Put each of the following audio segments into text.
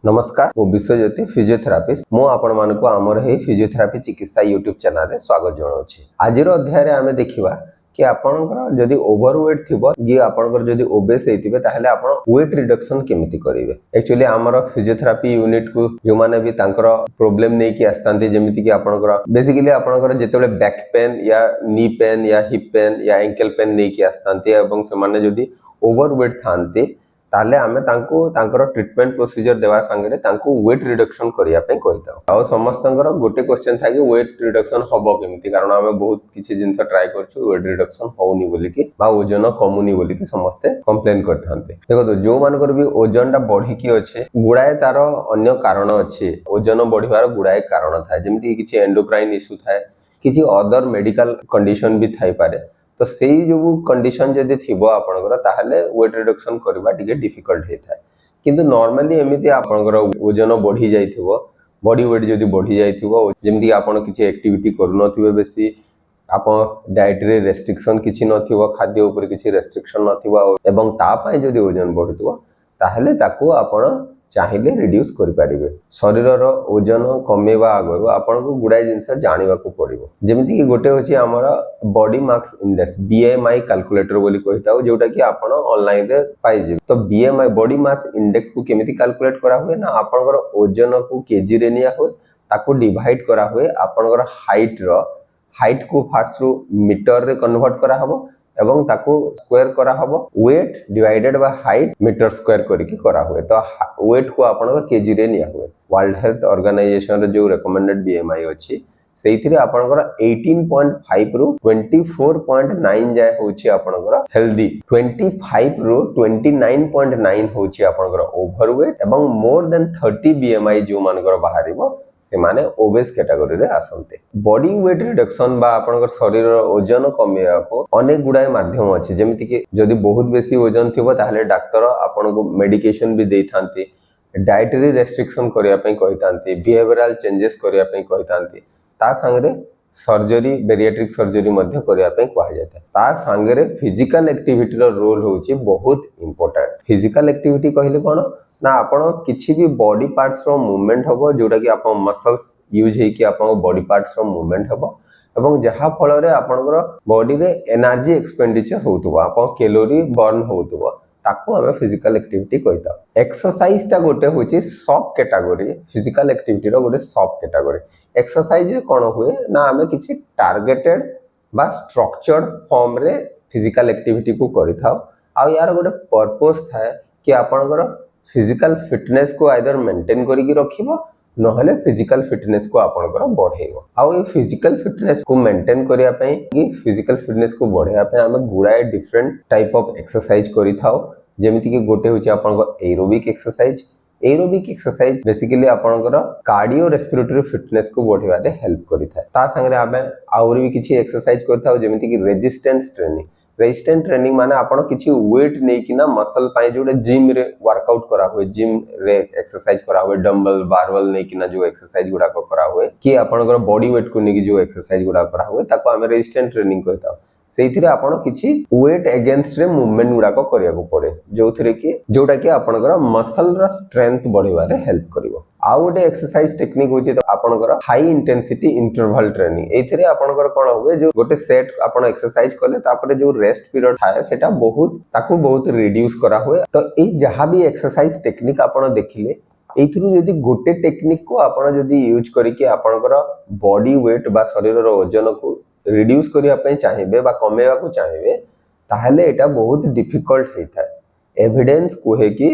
नमस्कार मु विश्वज्योति फिजियोथेरापिस्ट मु आपण मानक आमर हे फिजियोथेरापी चिकित्सा यूट्यूब चैनल रे स्वागत जणाउछि। आज अध्याय रे आमे देखिबा कि आपनकर जदि ओवरवेट थिबो कि आपनकर जदि ओबेस हेतिबे ताहले आपण वेट रिडक्शन केमिति करिवे। एक्चुअली हमर फिजियोथेरापी यूनिट को जो माने भी तांकर प्रॉब्लम नै कि आस्तांती जेमिति कि आपनकर बेसिकली आपनकर जेतेबे बैक पेन या नी पेन या हिप पेन या एंकल पेन नै कि आस्तांती एवं से माने जदि ओवरवेट थांती ताले आमे तांको तांकर ट्रीटमेंट प्रोसीजर देवा संगे तांको वेट रिडक्शन करिया पे कहिता आ समस्तंकर गोटे क्वेश्चन था कि वेट रिडक्शन हबो केमिति कारण आमे बहुत किछि जिंस ट्राई करछु वेट रिडक्शन होउनी बोली कि बा ओजन कमुनी बोली कि समस्ते कंप्लेन करथांते। देखो तो जो मानकर भी ओजनटा बढ़ी कि अछि गुडाए तार अन्य कारण अछि ओजन बढ़िवार गुडाए कारण था जेमिति किछि एंडोक्राइन इशू थाए किछि अदर मेडिकल कंडीशन भी थाई पारे तो सेही जो कंडीशन जदि थिबो आपनकर ताहले वेट रिडक्शन करबा टिके डिफिकल्ट हेता किंतु नॉर्मली एमिति आपनकर ओजन बढ़ी जाइथिबो बॉडी वेट जदि बढ़ी जाइथिबो जेमिति आपन किछि एक्टिविटी करू नथिबे बेसी आपन डाइटरी रेस्ट्रिक्शन किछि नथिबो खाद्य ऊपर किछि रेस्ट्रिक्शन नथिबो एवं ता पय जदि ओजन बढ़िथिबो ताहले ताको आपन चाहिए रिड्यूस करि पारिबे। शरीरर ओजन कमेवा आगो आपन को गुडाय जिंस जानिबा को पड़िबो जेमिति कि गोटे होछि हमर body mass index BMI calculator बोली कहिताउ जोटा कि आपन ऑनलाइन रे पाइ जे तो बीएमआई बॉडी मास इंडेक्स को केमिति कैलकुलेट करा हुए ना आपनकर ओजन को केजी रे निया हो ताको डिवाइड करा हुए आपनकर हाइट को फास्ट रू मीटर रे कन्वर्ट करा हबो एवं ताको स्क्वायर करा हबो weight divided by height metre square करके करा हुए तो वेट को आपन केजी रे निया हुए। वर्ल्ड हेल्थ ऑर्गेनाइजेशन रे जो रिकमेंडेड बीएमआई अछि सेइथिरे आपनकर 18.5 रु 24.9 जाय होछि आपनकर हेल्दी 25 रु 29.9 होछि आपनकर ओवरवेट एवं मोर देन 30 बीएमआई जो मानकर बाहरिबो से माने ओबेस कैटेगरी रे आसंते। बॉडी वेट रिडक्शन बा आपनकर शरीर ओजन कमेया को अनेक गुडाय माध्यम अछि जेमिति कि जदि बहुत बेसी ओजन थिबो ताहले डॉक्टर आपन को मेडिकेशन भी देथांती डाइटरी रेस्ट्रिक्शन करिया पे कहितांती बिहेवियरल चेंजेस करिया पे कहितांती ता संगे सर्जरी बेरियाट्रिक सर्जरी मध्य करिया पे कहा जाता है ता संगे फिजिकल एक्टिविटी रो रोल होची बहुत इंपोर्टेंट। फिजिकल एक्टिविटी कहले कोन ना आपण किछि भी बॉडी पार्ट्स रो मूवमेंट हबो जोटा कि आपण मसल्स यूज हे कि आपण बॉडी पार्ट्स रो मूवमेंट हबो एवं जहा फल रे आपनकर बॉडी रे एनर्जी एक्सपेंडिचर होतबो आपण कैलोरी बर्न होतबो ताको हमें फिजिकल एक्टिविटी कहता। एक्सरसाइज ता गोटे होची सब कैटेगरी फिजिकल एक्टिविटी रो गोटे सब कैटेगरी एक्सरसाइज रे कोन हुए ना हमें किछि टारगेटेड बा स्ट्रक्चर्ड फॉर्म रे फिजिकल एक्टिविटी को करिथाओ आ यार गोटे पर्पस थाए कि आपनकर फिजिकल फिटनेस को आइदर मेंटेन करिकि रखिबो नहले फिजिकल फिटनेस को आपनकर बढ़ेइबो आ ए फिजिकल फिटनेस को मेंटेन करिया पई कि फिजिकल फिटनेस को बढ़ेया पई हम गुडाय डिफरेंट टाइप ऑफ एक्सरसाइज करिथाओ जेमिति कि गोटे होची आपनकर एरोबिक एक्सरसाइज बेसिकली आपनकर कार्डियो रेस्पिरेटरी फिटनेस को बढ़ेवा दे हेल्प करिथा ता संगे हमें आउरी भी किछि एक्सरसाइज करथाओ जेमिति कि रेजिस्टेंट ट्रेनिंग माने आपण किछि वेट नै कि ना मसल पाए जोडे जिम रे वर्कआउट करा हुए जिम रे एक्सरसाइज करा हुए डंबल बारबल नै कि ना जो एक्सरसाइज गुडा को करा हुए कि आपनकर बॉडी वेट को नै कि जो एक्सरसाइज गुडा करा हुए ताको हम रेजिस्टेंट ट्रेनिंग कहता सेइथिरे आपण किछि वेट अगेंस्ट रे मूवमेंट गुडा को करिया को पड़े जोथिरे कि जोटा कि आपनकर मसल रा स्ट्रेंथ बढ़ेवा रे हेल्प करिवो। आ गोटे एक्सरसाइज टेक्निक होची तो आपनकर हाई इंटेंसिटी इंटरवल ट्रेनिंग एथिरे आपनकर कोन होवे जो गोटे सेट आपण एक्सरसाइज करले तापरे जो रेस्ट पीरियड थाए सेटा बहुत रिड्यूस करा हुए तो ए जहां भी एक्सरसाइज टेक्निक आपण देखिले एथिरु यदि गोटे टेक्निक को आपण यदि यूज करिके आपनकर बॉडी वेट बा शरीर रो ओजन को रिड्यूस करिया पे चाहिबे बा कमेवा को चाहिबे ताहले एटा बहुत डिफिकल्ट हेता एविडेंस कोहे कि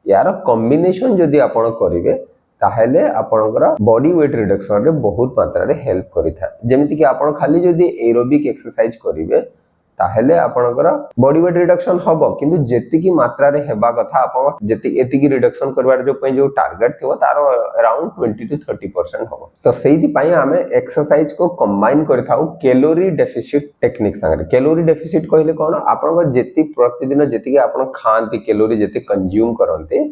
यार कॉम्बिनेशन जदि आपण करिवे ताहले आपनकर बॉडी वेट रिडक्शन रे बहुत मात्रा रे हेल्प करिथा जेमिति कि आपण खाली जदि एरोबिक एक्सरसाइज करिवे ताहले आपनकर बॉडी वेट रिडक्शन हबो किंतु जेति की मात्रा रे हेबा कथा आपण जेति एति की रिडक्शन करबार जो पय जो टारगेट थिबो तारो अराउंड 20 to 30% हबो तो सेहि पय हमें एक्सरसाइज को कंबाइन करथाउ कैलोरी डेफिसिट टेक्निक संगे। कैलोरी डेफिसिट कहले कोन आपनकर जेति प्रतिदिन जेति की आपण खांती कैलोरी जेति कंज्यूम करनते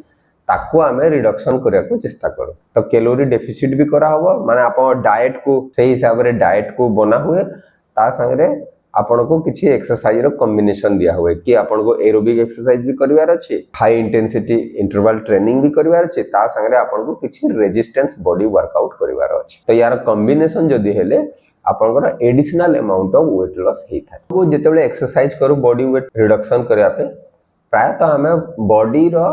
ताको हमें रिडक्शन करिया को चेष्टा करो तो कैलोरी डेफिसिट भी करा हबो माने आपण डाइट को सही हिसाब रे डाइट को बना हुए ता संगे आपन को किसी एक्सरसाइज रो कॉम्बिनेशन दिया हुए कि आपन को एरोबिक एक्सरसाइज भी करिवार अछि, हाई इंटेंसिटी इंटरवल ट्रेनिंग भी करिवार अछि, ता संगे आपन को किसी रेजिस्टेंस बॉडी वर्कआउट करिवार अछि। तो यार कॉम्बिनेशन जदी हेले आपन को additional amount of weight loss हे थाए। को जेतेबेले एक्सरसाइज करू बॉडी वेट रिडक्शन करिया पे प्रायतः हमें बॉडी रो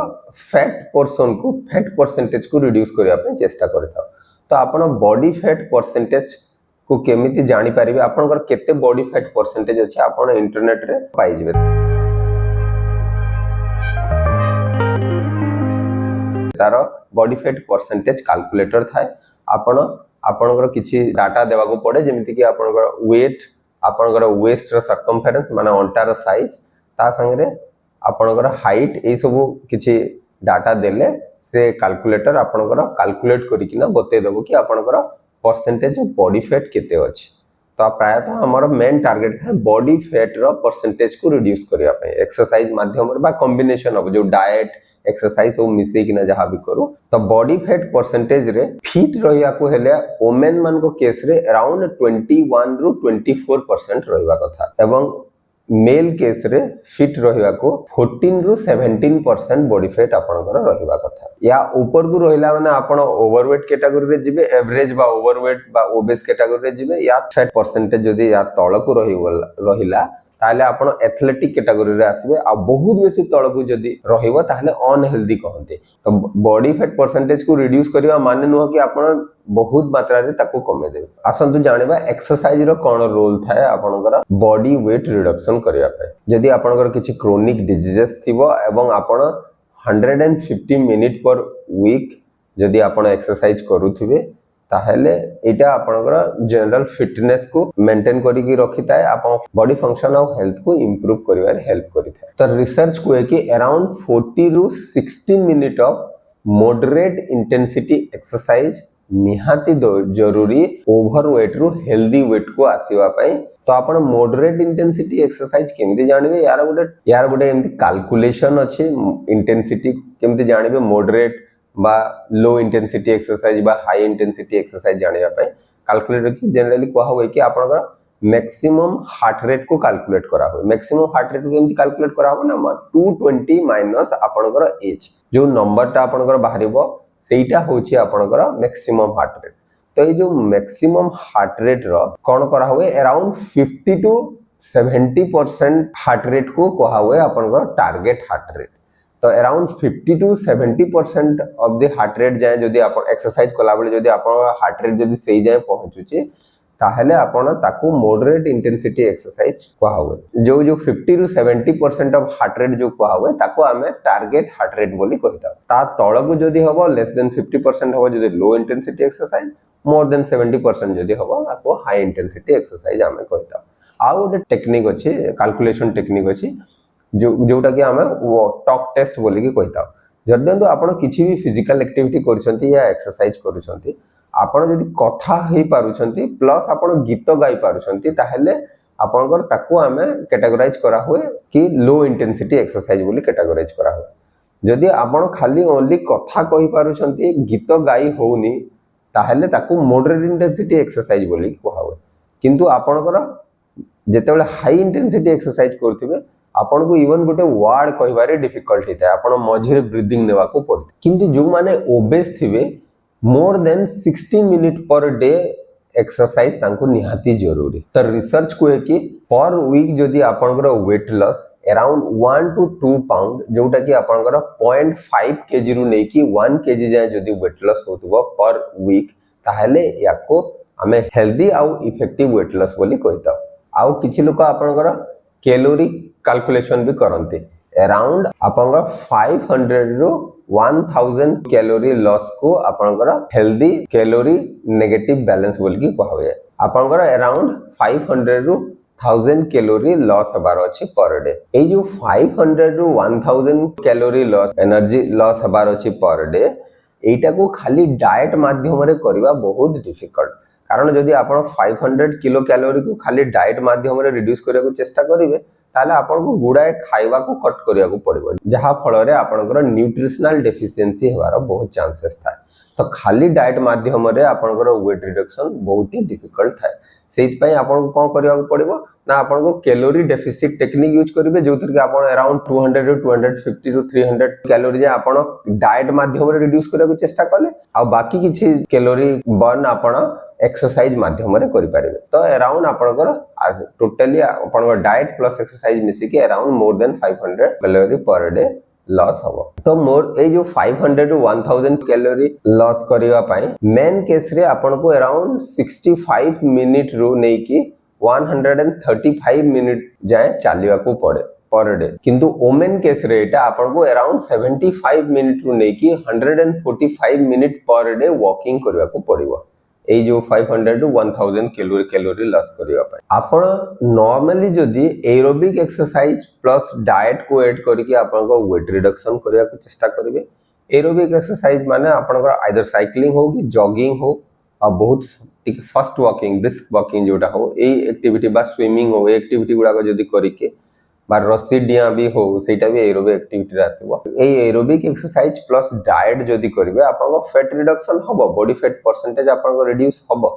फैट पोर्शन को फैट परसेंटेज को रिड्यूस करिया पे चेष्टा करथाउ। तो आपन बॉडी फैट परसेंटेज को केमिति जानि परिबे, आपनकर केते बॉडी फैट परसेंटेज अछि आपन इंटरनेट रे पाइ जेबे। तारो बॉडी फैट परसेंटेज कैलकुलेटर थाए। आपनकर किछि डाटा देवा को पड़े, जेमिति कि आपनकर वेट, आपनकर वेस्ट रो सर्कमफेरेंस माने अंटा रो साइज, ता संगे आपनकर हाइट, ए सब किछि डाटा देले से कैलकुलेटर आपनकर कैलकुलेट करिकिना बते देबो कि आपनकर परसेंटेज ऑफ बॉडी फैट केते अछि। तो प्रायतः हमर मेन टारगेट था बॉडी फैट रो परसेंटेज को रिड्यूस करिया पे एक्सरसाइज माध्यम रे बा कॉम्बिनेशन ऑफ जो डाइट एक्सरसाइज सब मिसे कि ना जहां भी करू। तो बॉडी फैट परसेंटेज रे फिट रहिया को हेले वुमेन मान को केस रे अराउंड 21 रु 24% रहिबा कथा, एवं मेल केस रे फिट रहिबा को 14 रु 17% बॉडी फैट आपनकर रहिबा कथा। या ऊपर को रहिला माने आपण ओवरवेट कैटेगरी रे जिबे, एवरेज बा ओवरवेट बा ओबेस कैटेगरी रे जिबे, या फैट परसेंटेज जदी या तळ को रहिला ताले आपण एथलेटिक कैटेगरी रे आसीबे। आ बहुत बेसी तळ को जदी रहिबो ताले अनहेल्दी कहंते। तो बॉडी फैट परसेंटेज को रिड्यूस करिवा माने नुह कि आपण बहुत मात्रा रे ताको कमे देबे। आसंतु जानिबा एक्सरसाइज रो कोन रोल थाए आपनकर बॉडी वेट रिडक्शन करिया पे। जदी आपनकर किछि क्रोनिक डिजीजेस थिबो एवं आपण 150 मिनिट पर वीक जदी आपण एक्सरसाइज करूथिबे ताहेले एटा आपनकर जनरल फिटनेस को मेंटेन करी की रखिताय, आपन बॉडी फंक्शन और हेल्थ को इंप्रूव करिवार हेल्प करिताय। तो रिसर्च को है कि अराउंड 40 रु 60 minute of moderate intensity exercise निहाती जरूरी ओवरवेट रु हेल्दी वेट को आसीबा पई। तो आपण मॉडरेट इंटेंसिटी एक्सरसाइज केमिति जानिबे, यार गोटे एमति कैलकुलेशन अछि इंटेंसिटी केमिति जानिबे, मॉडरेट बा लो इंटेंसिटी एक्सरसाइज बा हाई इंटेंसिटी एक्सरसाइज जानिबा पई कैलकुलेटर की जनरली कहा होय कि आपनकर मैक्सिमम हार्ट रेट को कैलकुलेट करा होय। मैक्सिमम हार्ट रेट को केमिति कैलकुलेट करा हो ना 220 माइनस आपनकर एज, जो नंबरटा आपनकर बाहरिबो सेटा होछि आपनकर मैक्सिमम हार्ट रेट। तो ये जो मैक्सिमम हार्ट रेट रो कोन करा होय अराउंड 50 टू 70% हार्ट रेट को कहा होय आपनकर टारगेट हार्ट रेट। तो around 50 to 70% of the heart rate जाए जदी आपण एक्सरसाइज कला बेले जदी आपण हार्ट रेट जदी सही जाए पहुंचुची ताहले आपण ताको मॉडरेट इंटेंसिटी एक्सरसाइज कहा होय। जो 50 टू 70% ऑफ हार्ट रेट जो कहा होय ताको हमें टारगेट हार्ट रेट बोली कहता। ता तळ को जदी हबो लेस देन 50% हबो जदी low intensity exercise, more than 70% जदी हबो ताको हाई इंटेंसिटी एक्सरसाइज हमें कहता। आ गोटे टेक्निक अछि, कैलकुलेशन टेक्निक अछि जोटा कि आमे टॉक टेस्ट बोली कि कहता। जदि आपण किछि भी फिजिकल एक्टिविटी करछंती या एक्सरसाइज करछंती, आपण जदि कथा हे पारुछंती प्लस आपण गीत गाई पारुछंती ताहेले आपनकर ताको आमे कैटेगराइज करा होय कि लो इंटेंसिटी एक्सरसाइज बोली कैटेगराइज करा होय। जदि आपण खाली ओनली कथा कहि पारुछंती गीत गाई होउनी ताहेले ताको मॉडरेट इंटेंसिटी एक्सरसाइज बोली कहा होय। किंतु आपनकर जेतेबेले हाई इंटेंसिटी एक्सरसाइज करथिबे आपण को इवन गोटे वर्ड कहिबारे डिफिकल्ट हिता, आपण मझिरे ब्रीथिंग नेवा को पड़े। किंतु जो माने ओबेस थिबे more than 60 minute per day exercise तांको निहाती जरूरी। तो रिसर्च को है कि पर वीक जदी आपनकर weight loss around 1 to 2 pound जोटा कि आपनकर 0.5 केजी रु नै कि 1 केजी जाय जदी वेट लॉस होतबो पर वीक ताहले याको हमें हेल्दी आउ इफेक्टिव वेट लॉस बोली कहता। आउ किछि लोक आपनकर कैलोरी कैलकुलेशन भी करते। अराउंड आपनकर 500 रु 1000 कैलोरी लॉस को आपनकर हेल्दी कैलोरी नेगेटिव बैलेंस बोल की कहा हुए। आपनकर अराउंड 500 रु 1000 कैलोरी लॉस हबार अछि पर डे। ए जो 500 रु 1000 कैलोरी लॉस एनर्जी लॉस हबार अछि पर डे, एटा को खाली डाइट माध्यम रे करबा बहुत डिफिकल्ट। कारण जदि आपण 500 किलो कैलोरी को खाली डाइट माध्यम रे रिड्यूस करिया को चेष्टा करिवे ताले आपण को गुडाए खाइबा को कट करिया को पड़िबो, जहा फल रे आपनकर न्यूट्रिशनल डेफिशिएंसी हेबार बहुत चांसेस थाए। तो खाली डाएट माध्यम रे आपनकर वेट रिडक्शन बहुत ही डिफिकल्ट थाए सेति पई आपन को करबा पड़िबो ना आपन को कैलोरी डेफिसिट टेक्निक यूज करिवे जोतिर के आपन अराउंड 200 टू 250 टू 300 कैलोरी जे आपन डाएट माध्यम रे रिड्यूस करबा चेष्टा कले आ बाकी किछि कैलोरी बर्न आपन एक्सरसाइज माध्यम रे करि पारिबे तो अराउंड आपनकर टोटली आपन डाएट प्लस एक्सरसाइज मिसी के around more than 500 calorie per day loss हबो तो मोर ए जो 500 टू 1000 कैलोरी लॉस करिवा पई मेन केस रे आपन को अराउंड 65 मिनिट रु नै कि 135 मिनिट जाए चलिया को पड़े पर डे किंतु वुमेन केस रे एटा आपन को अराउंड 75 मिनिट रु नै कि 145 मिनिट पर डे वॉकिंग करिवा को पड़िबो ए जो 500 टू 1000 कैलोरी लॉस करिवा पई आपण नॉर्मली जदी एरोबिक एक्सरसाइज प्लस डाइट को ऐड करके आपण को वेट रिडक्शन करिया को चेष्टा करिवे एरोबिक एक्सरसाइज माने आपण को आइदर साइक्लिंग हो कि जॉगिंग हो आ बहुत फर्स्ट वॉकिंग ब्रिस्क वॉकिंग जोटा हो ए एक्टिविटी बा स्विमिंग हो एक्टिविटी गुडा को जदी करिके बा रस्सी डिया भी हो सेटा भी एरोबिक एक्टिविटी रे आसीबो ए एरोबिक एक्सरसाइज प्लस डाइट जदी करिवे आपन को फैट रिडक्शन हबो बॉडी फैट परसेंटेज आपन को रिड्यूस हबो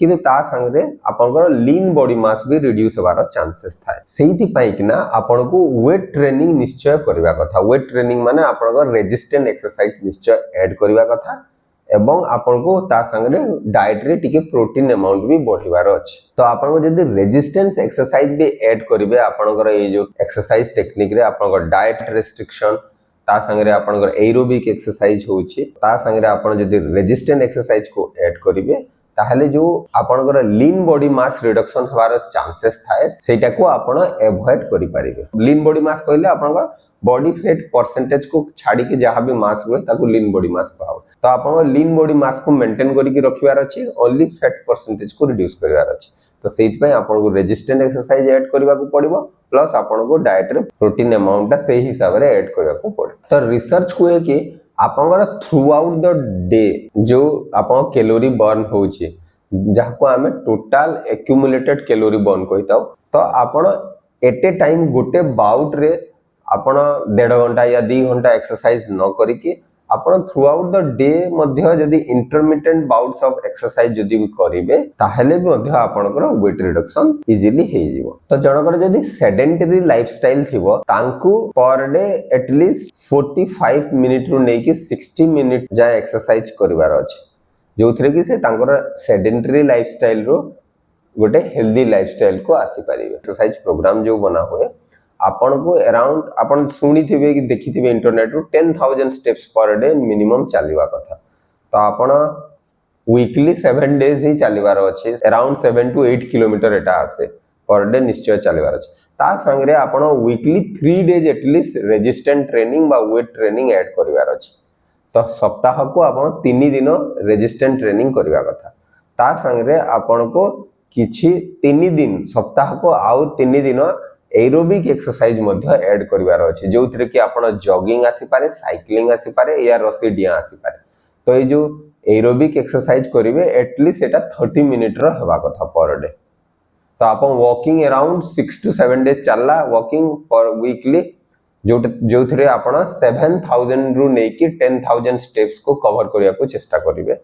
किंतु ता संगे आपन को लीन बॉडी मास भी रिड्यूस होबार चांसेस थाए सेहिति पई कि ना आपन को वेट ट्रेनिंग निश्चय करबा कथा वेट ट्रेनिंग माने आपन को रेजिस्टेंट एक्सरसाइज निश्चय ऐड करबा कथा एवं आपन को ता संगे डाइट रे टिके प्रोटीन अमाउंट भी बढ़िबार अछि तो आपन को जदी रेजिस्टेंस एक्सरसाइज भी ऐड करिवे आपन को ए जो एक्सरसाइज टेक्निक रे आपन को डाइट रेस्ट्रिक्शन ता संगे आपन को एरोबिक एक्सरसाइज होछि ता संगे आपन जदी रेजिस्टेंट एक्सरसाइज को ऐड करिवे ताहले जो आपन को लीन बॉडी मास रिडक्शन हवार चांसेस थाए सेटा को आपन अवॉइड करि पारिबे लीन बॉडी मास कहले आपन को बॉडी फैट परसेंटेज को छाड़ी के जहां भी मास हुए ताको लीन बॉडी मास कहौ तो आपन लीन बॉडी मास को मेंटेन करी के रखिवार अछि ओनली फैट परसेंटेज को रिड्यूस करिवार अछि तो सेति पय आपन को रेजिस्टेंट एक्सरसाइज ऐड करबा को पड़िबो प्लस आपन को डाइट रे प्रोटीन अमाउंट से हिसाब रे ऐड करबा को पड़े तो रिसर्च को है कि आपन थ्रू आउट द डे जो आपन कैलोरी बर्न होछि जहा को हमें टोटल एक्यूमुलेटेड कैलोरी बर्न कहिताओ तो आपन एट ए टाइम गोटे बाउट रे आपण 1.5 घंटा या 2 घंटा एक्सरसाइज न करिके आपण थ्रू आउट द डे मध्ये जदी इंटरमिटेंट बाउट्स ऑफ एक्सरसाइज जदी भी करिवे ताहेले भी मध्ये आपणकर वेट रिडक्शन इजीली हे जीवो तो जनकर जदी सेडेंटरी लाइफस्टाइल थिबो तांकू पर डे एटलीस्ट 45 मिनिट रु नै कि 60 मिनिट जाय एक्सरसाइज करिवार अछि जोथरे कि से तांकर सेडेंटरी लाइफस्टाइल रो गोटे हेल्दी लाइफस्टाइल को आसी परिबे एक्सरसाइज प्रोग्राम जो बना हुए आपन को अराउंड आपन सुनी थिबे कि देखि थिबे इंटरनेट रो 10000 स्टेप्स पर डे मिनिमम चलीवा कथा तो आपन वीकली 7 डेज ही चलीवार अछि अराउंड 7 टू 8 किलोमीटर एटा आसे पर डे निश्चय चलीवार अछि ता संगे आपन weekly 3 days at least resistant training बा वेट ट्रेनिंग ऐड करिवार अछि तो सप्ताह को आपन 3 दिन रेजिस्टेंट ट्रेनिंग करिवा कथा ता संगे आपन को किछि 3 दिन सप्ताह को आउ 3 दिन एरोबिक एक्सरसाइज मध्ये ऐड करिवार अछि जोथरे कि आपण जॉगिंग आसी पारे साइक्लिंग आसी पारे या रस्सी डिया आसी पारे तो ए जो एरोबिक एक्सरसाइज करिवे एटलीस्ट एटा 30 मिनिट रो हेबा कथा पर डे तो आपण वॉकिंग अराउंड 6 टू 7 डेज चलला वॉकिंग पर वीकली जोथरे आपण 7000 रु नै कि 10000 स्टेप्स को कवर करिया को चेष्टा करिवे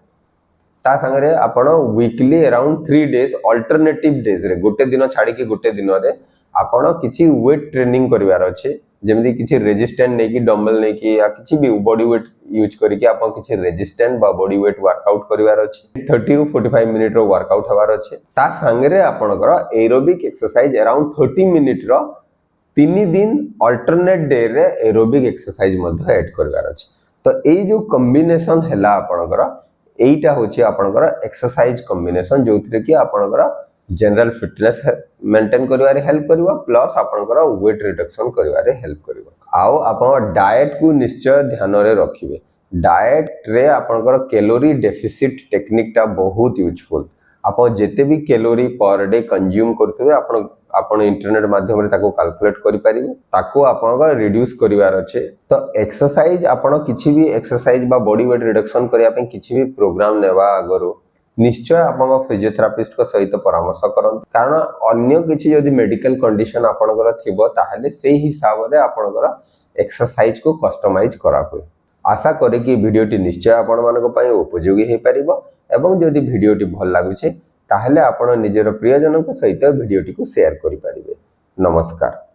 ता संगे आपण weekly around 3 days alternative days रे गोटे दिन छाडी के गोटे दिन रे आपण किछि वेट ट्रेनिंग करिवार अछि जेमि किछि रेजिस्टेंट नै कि डंबल नै कि या किछि भी बॉडी वेट यूज करिके आपण किछि रेजिस्टेंट बा बॉडी वेट वर्कआउट करिवार अछि 30 टू 45 मिनिट रो वर्कआउट हवार अछि ता संगे रे आपनकर एरोबिक एक्सरसाइज अराउंड 30 मिनिट रो 3 दिन अल्टरनेट डे रे एरोबिक एक्सरसाइज मध्ये ऐड करिवार अछि तो ए जो कॉम्बिनेशन हैला आपनकर एटा होछि आपनकर एक्सरसाइज कॉम्बिनेशन जोथरे कि आपनकर जनरल फिटनेस मेंटेन करिवारे हेल्प करिवा प्लस आपनकर वेट रिडक्शन करिवारे हेल्प करिवा आउ आपन डाइट को निश्चय ध्यान रे रखिबे डाइट रे आपनकर कैलोरी डेफिसिट टेक्निक ता बहुत यूजफुल आपन जेते भी कैलोरी पर डे कंज्यूम करथबे आपन इंटरनेट माध्यम रे ताको कैलकुलेट करि परिबे ताको आपनकर रिड्यूस करिवार अछि तो एक्सरसाइज आपन किछि भी एक्सरसाइज बा बॉडी वेट रिडक्शन करिया पे किछि भी प्रोग्राम नेवा आगरो निश्चय आपन फिजियोथेरापिस्ट को सहित परामर्श करन कारण अन्य किछि यदि मेडिकल कंडीशन आपनकर थिबो ताहले सेही हिसाब रे आपनकर एक्सरसाइज को कस्टमाइज करा होय आशा करे कि वीडियोटी निश्चय आपण मानक पई उपयोगी हे परिबो एवं जदि वीडियोटी भल लागुचे ताहले आपण निजर प्रियजनक सहित वीडियोटी को शेयर करि परिबे। नमस्कार।